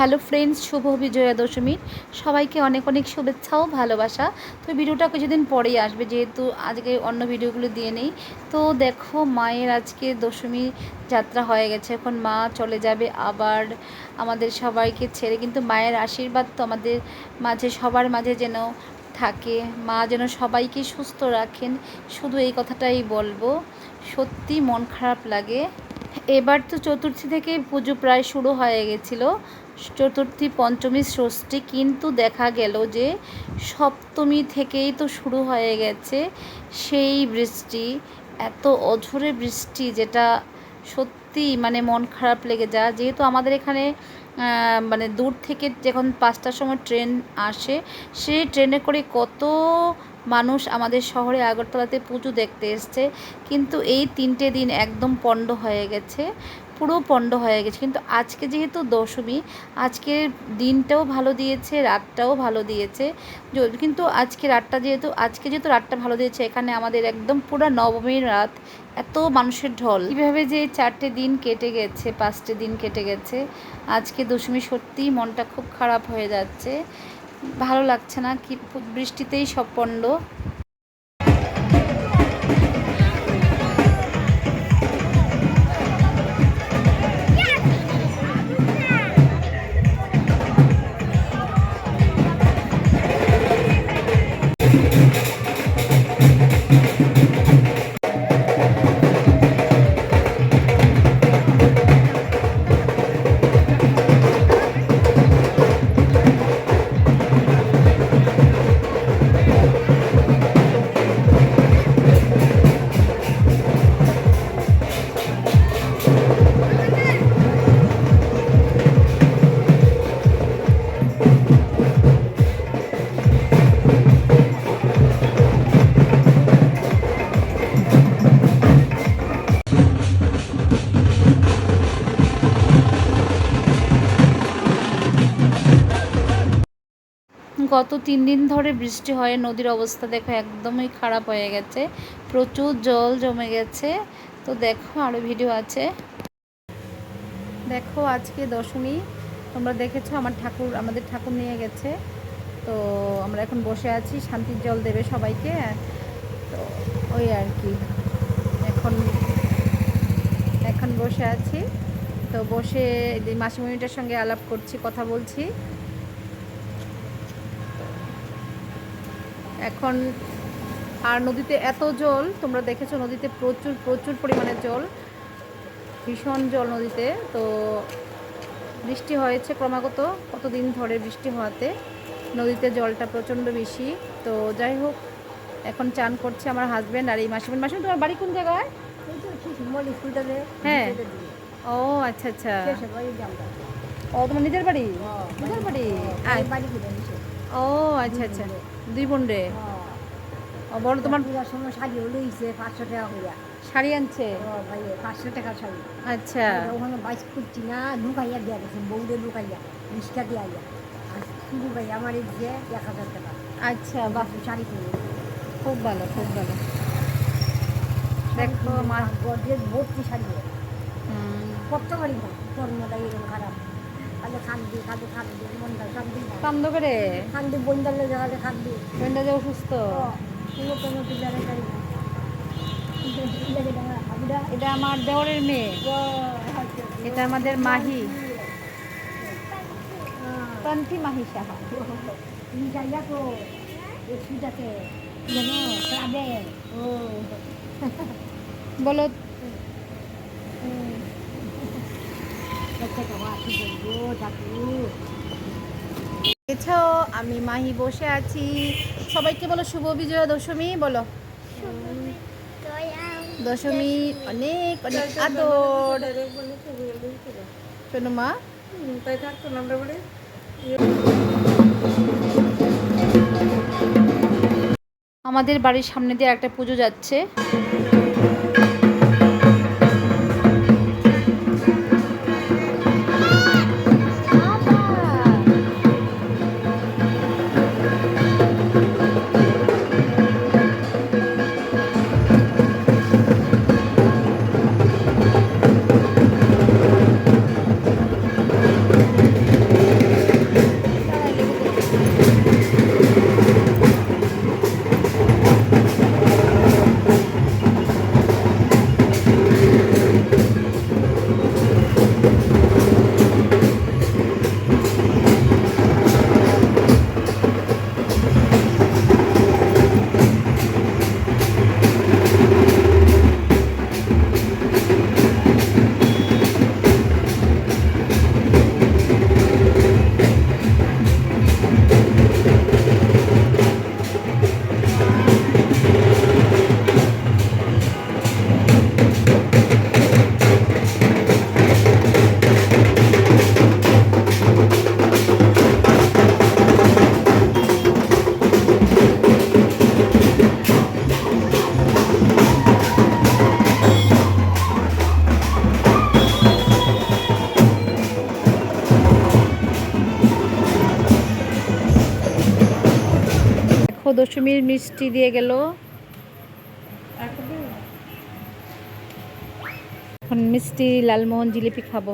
Hello friends, শুভ বিজয়া দশমীর সবাইকে অনেক অনেক শুভেচ্ছা ও ভালোবাসা। তো ভিডিওটা কিছুদিন পরেই আসবে, যেহেতু আজকে অন্য ভিডিওগুলো দিয়ে নেই। তো দেখো, মায়ের আজকে দশমী যাত্রা হয়ে গেছে। এখন মা চলে যাবে আবার আমাদের সবাইকে ছেড়ে, কিন্তু মায়ের আশীর্বাদ তো আমাদের মাঝে, সবার মাঝে যেন থাকে। মা যেন সবাইকে সুস্থ রাখেন, শুধু এই কথাটাই বলবো। সত্যি মন খারাপ লাগে। এবার তো চতুর্থী থেকে পুজো প্রায় শুরু হয়ে গেছিলো, চতুর্থী, পঞ্চমী, ষষ্ঠী, কিন্তু দেখা গেল যে সপ্তমী থেকেই তো শুরু হয়ে গেছে সেই বৃষ্টি, এত অঝোরে বৃষ্টি, যেটা সত্যি মানে মন খারাপ লেগে যায়। যেহেতু আমাদের এখানে মানে দূর থেকে যখন 5টার সময় ট্রেন আসে, সেই ট্রেনে করে কত মানুষ আমাদের শহরে আগরতলাতে পুজো দেখতে এসছে, কিন্তু এই 3টে দিন একদম পণ্ড হয়ে গেছে, পুরো পণ্ড হয়ে গেছে। কিন্তু আজকে যেহেতু দশমী, আজকের দিনটাও ভালো দিয়েছে, রাতটাও ভালো দিয়েছে। কিন্তু আজকে যেহেতু রাতটা ভালো দিয়েছে, এখানে আমাদের একদম পুরো নবমীর রাত, এত মানুষের ঢল। কীভাবে যে 4টে দিন কেটে গেছে, 5টে দিন কেটে গেছে, আজকে দশমী, সত্যিই মনটা খুব খারাপ হয়ে যাচ্ছে, ভালো লাগছে না। কি বৃষ্টিতেই সব পণ্ড। গত 3 দিন ধরে বৃষ্টি হয়, নদীর অবস্থা দেখো একদমই খারাপ হয়ে গেছে, প্রচুর জল জমে গেছে। তো দেখো, আরও ভিডিও আছে। দেখো, আজকে দশমী, তোমরা দেখেছো আমাদের ঠাকুর নিয়ে গেছে। তো আমরা এখন বসে আছি, শান্তির জল দেবে সবাইকে। তো ওই আর কি, এখন বসে আছি। তো বসে মাসিমণিটার সঙ্গে আলাপ করছি, কথা বলছি। এখন আর নদীতে এত জল, তোমরা দেখেছো, নদীতে প্রচুর প্রচুর পরিমাণে জল, ভীষণ জল নদীতে। তো বৃষ্টি হয়েছে ক্রমাগত, কতদিন ধরে বৃষ্টি হওয়াতে নদীতে জলটা প্রচণ্ড বেশি। তো যাই হোক, এখন চান করছে আমার হাজব্যান্ড আর এই মাসিমণি। তোমার বাড়ি কোন জায়গায়? হ্যাঁ, ও আচ্ছা আচ্ছা, ও তোমার নিজের বাড়ি? নিজের বাড়ি, ও আচ্ছা আচ্ছা, 2 বোন রে। ও বড়, তোমার শাড়ি হলো 500 টাকা হইয়া শাড়ি আনছে, 500 টাকা শাড়ি। আচ্ছা, ওখানে বাইশ করছি না, ঢুকাইয়া দেওয়া গেছে, বউরে ঢুকাইয়া রিক্সা দিয়ে আইয়া, আর শুরু ভাই আমার এই যে 1000 টাকা। আচ্ছা, বাপু শাড়ি কিনে, খুব ভালো খুব ভালো। দেখো আমার গর্জের ভর্তি শাড়ি, কত বাড়ি না কর্মটা এরকম খারাপ, তাহলে খান্দি মনটা কান্দি কান্দ করে খান্দি, বন্দালে জায়গাতে খান্দি, বন্ডা যে অসুস্থ, কোনো জায়গায় গাড়ি না। এটা আমার দেওরের মেয়ে, এটা আমাদের মাহি, কান্তি মাহি সাহা। তুমি যাইয়া তো সুইটাতে যেন ক্লাবে, ও বলো। আমি মাহি বসে আছি, সবাইকে বলো শুভ বিজয়া দশমী, বলো দশমী অনেক অনেক আদর। শোনো মা, তাই থাকতো না আমরা বলে। আমাদের বাড়ির সামনে দিয়ে একটা পুজো যাচ্ছে। দশমীর মিষ্টি দিয়ে গেল, এখন মিষ্টি লালমোহন জিলিপি খাবো।